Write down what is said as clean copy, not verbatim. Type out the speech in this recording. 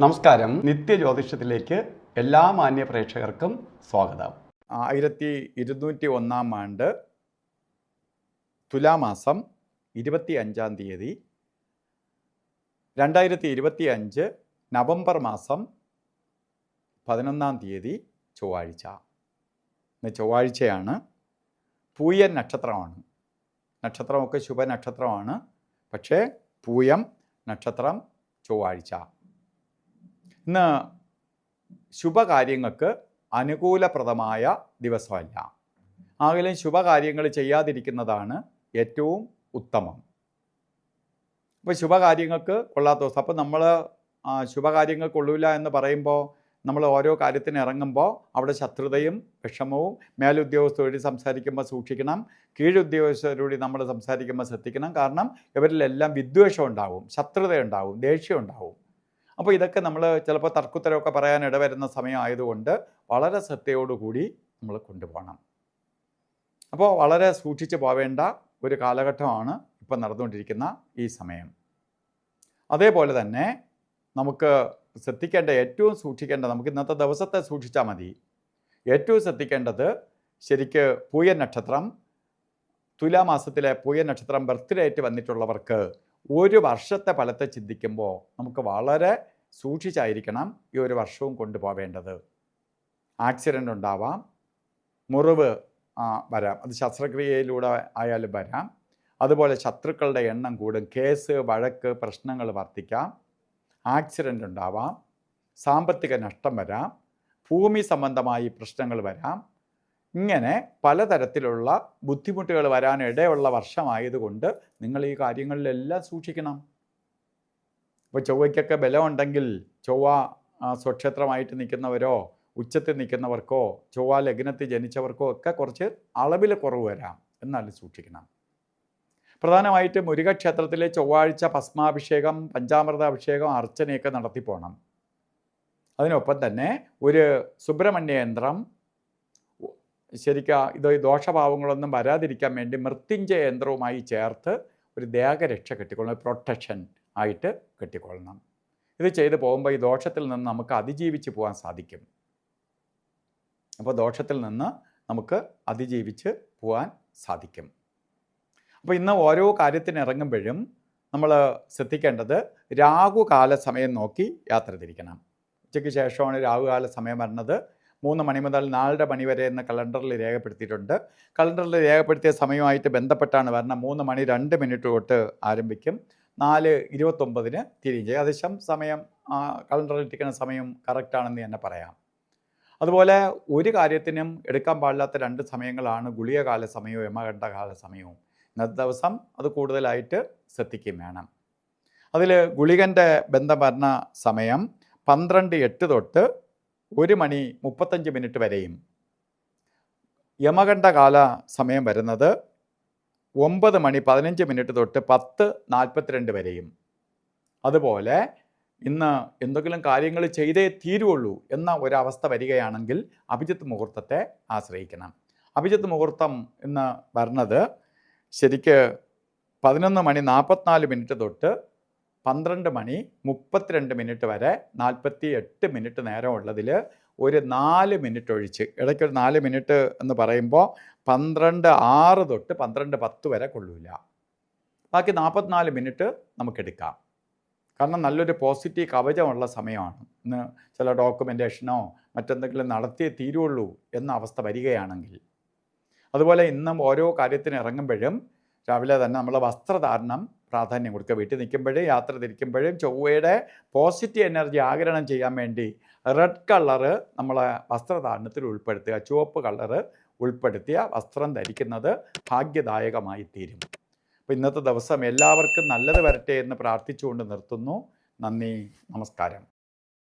നമസ്കാരം. നിത്യജ്യോതിഷത്തിലേക്ക് എല്ലാ മാന്യ പ്രേക്ഷകർക്കും സ്വാഗതം. 1201 ആണ്ട് തുലാമാസം 25 തീയതി 2025 നവംബർ മാസം 11 തീയതി ചൊവ്വാഴ്ച. ഇന്ന് ചൊവ്വാഴ്ചയാണ്. പൂയൻ നക്ഷത്രമാണ്. നക്ഷത്രമൊക്കെ ശുഭനക്ഷത്രമാണ്. പക്ഷേ പൂയം നക്ഷത്രം ചൊവ്വാഴ്ച. ഇന്ന് ശുഭകാര്യങ്ങൾക്ക് അനുകൂലപ്രദമായ ദിവസമല്ല. ആകലും ശുഭകാര്യങ്ങൾ ചെയ്യാതിരിക്കുന്നതാണ് ഏറ്റവും ഉത്തമം. അപ്പോൾ ശുഭകാര്യങ്ങൾക്ക് കൊള്ളാത്ത ദിവസം. അപ്പോൾ നമ്മൾ ശുഭകാര്യങ്ങൾ കൊള്ളൂല എന്ന് പറയുമ്പോൾ നമ്മൾ ഓരോ കാര്യത്തിന് ഇറങ്ങുമ്പോൾ അവിടെ ശത്രുതയും വിഷമവും മേലുദ്യോഗസ്ഥരോട് സംസാരിക്കുമ്പോൾ സൂക്ഷിക്കണം. കീഴുദ്യോഗസ്ഥരോട് നമ്മൾ സംസാരിക്കുമ്പോൾ ശ്രദ്ധിക്കണം. കാരണം ഇവരിലെല്ലാം വിദ്വേഷം ഉണ്ടാവും, ശത്രുത ഉണ്ടാവും, ദേഷ്യം ഉണ്ടാവും. അപ്പോൾ ഇതൊക്കെ നമ്മൾ ചിലപ്പോൾ തർക്കുത്തരമൊക്കെ പറയാൻ ഇടവരുന്ന സമയമായതുകൊണ്ട് വളരെ ശ്രദ്ധയോടുകൂടി നമ്മൾ കൊണ്ടുപോകണം. അപ്പോൾ വളരെ സൂക്ഷിച്ച് പോവേണ്ട ഒരു കാലഘട്ടമാണ് ഇപ്പം നടന്നുകൊണ്ടിരിക്കുന്ന ഈ സമയം. അതേപോലെ തന്നെ നമുക്ക് ശ്രദ്ധിക്കേണ്ട, ഏറ്റവും സൂക്ഷിക്കേണ്ട, നമുക്ക് ഇന്നത്തെ ദിവസത്തെ സൂക്ഷിച്ചാൽ മതി. ഏറ്റവും ശ്രദ്ധിക്കേണ്ടത് ശരിക്ക് പൂയൻ നക്ഷത്രം, തുലാമാസത്തിലെ പൂയൻ നക്ഷത്രം ബർത്ത്ഡേ ആയിട്ട് വന്നിട്ടുള്ളവർക്ക് ഒരു വർഷത്തെ ഫലത്തെ ചിന്തിക്കുമ്പോൾ നമുക്ക് വളരെ സൂക്ഷിച്ചായിരിക്കണം ഈ ഒരു വർഷവും കൊണ്ടുപോവേണ്ടത്. ആക്സിഡൻ്റ് ഉണ്ടാവാം, മുറിവ് വരാം, അത് ശസ്ത്രക്രിയയിലൂടെ ആയാലും വരാം. അതുപോലെ ശത്രുക്കളുടെ എണ്ണം കൂടും, കേസ് വഴക്ക് പ്രശ്നങ്ങൾ വർദ്ധിക്കാം, ആക്സിഡൻ്റ് ഉണ്ടാവാം, സാമ്പത്തിക നഷ്ടം വരാം, ഭൂമി സംബന്ധമായി പ്രശ്നങ്ങൾ വരാം. ഇങ്ങനെ പലതരത്തിലുള്ള ബുദ്ധിമുട്ടുകൾ വരാൻ ഇടയുള്ള വർഷമായതുകൊണ്ട് നിങ്ങൾ ഈ കാര്യങ്ങളിലെല്ലാം സൂക്ഷിക്കണം. ഇപ്പോൾ ചൊവ്വയ്ക്കൊക്കെ ബലമുണ്ടെങ്കിൽ ചൊവ്വ സ്വക്ഷേത്രമായിട്ട് നിൽക്കുന്നവരോ ഉച്ചത്തിൽ നിൽക്കുന്നവർക്കോ ചൊവ്വ ലഗ്നത്തിൽ ജനിച്ചവർക്കോ ഒക്കെ കുറച്ച് അളവിൽ കുറവ് വരാം. എന്നാലും സൂക്ഷിക്കണം. പ്രധാനമായിട്ട് മുരുകക്ഷേത്രത്തിലെ ചൊവ്വാഴ്ച ഭസ്മാഭിഷേകം, പഞ്ചാമൃത അഭിഷേകം, അർച്ചനയൊക്കെ നടത്തിപ്പോണം. അതിനൊപ്പം തന്നെ ഒരു സുബ്രഹ്മണ്യ യന്ത്രം ശരിക്കും ഇത് ദോഷഭാവങ്ങളൊന്നും വരാതിരിക്കാൻ വേണ്ടി മൃത്യുഞ്ജയ യന്ത്രവുമായി ചേർത്ത് ഒരു ദേഹരക്ഷ കെട്ടിക്കൊള്ളണം, പ്രൊട്ടക്ഷൻ ആയിട്ട് കെട്ടിക്കൊള്ളണം. ഇത് ചെയ്ത് പോകുമ്പോൾ ഈ ദോഷത്തിൽ നിന്ന് നമുക്ക് അതിജീവിച്ച് പോകാൻ സാധിക്കും. അപ്പോൾ ദോഷത്തിൽ നിന്ന് നമുക്ക് അതിജീവിച്ച് പോകാൻ സാധിക്കും. അപ്പോൾ ഇന്ന് ഓരോ കാര്യത്തിന് ഇറങ്ങുമ്പോഴും നമ്മൾ ശ്രദ്ധിക്കേണ്ടത് രാഹുകാല സമയം നോക്കി യാത്ര തിരിക്കണം. ഉച്ചയ്ക്ക് ശേഷമാണ് രാഹുകാല സമയം വരുന്നത്. 3 മണി മുതൽ 4 മണി വരെ എന്ന് കലണ്ടറിൽ രേഖപ്പെടുത്തിയിട്ടുണ്ട്. കലണ്ടറിൽ രേഖപ്പെടുത്തിയ സമയമായിട്ട് ബന്ധപ്പെട്ടാണ് വരുന്നത്. 3 മണി 2 മിനിറ്റ് തൊട്ട് ആരംഭിക്കും, 4:29 തിരിയും. ഏകദേശം സമയം കലണ്ടറിൽ ഇരിക്കുന്ന സമയം കറക്റ്റാണെന്ന് തന്നെ പറയാം. അതുപോലെ ഒരു കാര്യത്തിനും എടുക്കാൻ പാടില്ലാത്ത 2 സമയങ്ങളാണ് ഗുളികകാല സമയവും യമകണ്ഠകാല സമയവും. ഇന്നത്തെ ദിവസം അത് കൂടുതലായിട്ട് ശ്രദ്ധിക്കുകയും വേണം. അതിൽ ഗുളികൻ്റെ ബന്ധം വരുന്ന സമയം 12:08 തൊട്ട് 1 മണി 35 മിനിറ്റ് വരെയും, യമകണ്ഠകാല സമയം വരുന്നത് 9 മണി 15 മിനിറ്റ് തൊട്ട് 10:42 വരെയും. അതുപോലെ ഇന്ന് എന്തെങ്കിലും കാര്യങ്ങൾ ചെയ്തേ തീരുള്ളൂ എന്ന ഒരവസ്ഥ വരികയാണെങ്കിൽ അഭിജിത്ത് മുഹൂർത്തത്തെ ആശ്രയിക്കണം. അഭിജിത്ത് മുഹൂർത്തം ഇന്ന് വരുന്നത് ശരിക്ക് 11 മണി 44 മിനിറ്റ് തൊട്ട് 12 മണി 32 മിനിറ്റ് വരെ 48 മിനിറ്റ് നേരം ഉള്ളതിൽ ഒരു 4 മിനിറ്റ് ഒഴിച്ച്, ഇടയ്ക്കൊരു 4 മിനിറ്റ് എന്ന് പറയുമ്പോൾ 12:06 തൊട്ട് 12:10 വരെ കൊള്ളൂല. ബാക്കി 44 മിനിറ്റ് നമുക്കെടുക്കാം. കാരണം നല്ലൊരു പോസിറ്റീവ് കവചമുള്ള സമയമാണ്. ഇന്ന് ചില ഡോക്യുമെൻറ്റേഷനോ മറ്റെന്തെങ്കിലും നടത്തിയേ തീരുള്ളൂ എന്ന അവസ്ഥ വരികയാണെങ്കിൽ. അതുപോലെ ഇന്നും ഓരോ കാര്യത്തിന് ഇറങ്ങുമ്പോഴും രാവിലെ തന്നെ നമ്മൾ വസ്ത്രധാരണം പ്രാധാന്യം കൊടുക്കുക. വീട്ടിൽ നിൽക്കുമ്പോഴും യാത്ര തിരിക്കുമ്പോഴും ചൊവ്വയുടെ പോസിറ്റീവ് എനർജി ആഗിരണം ചെയ്യാൻ വേണ്ടി റെഡ് കളറ് നമ്മളെ വസ്ത്രധാരണത്തിൽ ഉൾപ്പെടുത്തുക. ചുവപ്പ് കളറ് ഉൾപ്പെടുത്തിയ വസ്ത്രം ധരിക്കുന്നത് ഭാഗ്യദായകമായി തീരും. അപ്പോൾ ഇന്നത്തെ ദിവസം എല്ലാവർക്കും നല്ലത് വരട്ടെ എന്ന് പ്രാർത്ഥിച്ചുകൊണ്ട് നിർത്തുന്നു. നന്ദി, നമസ്കാരം.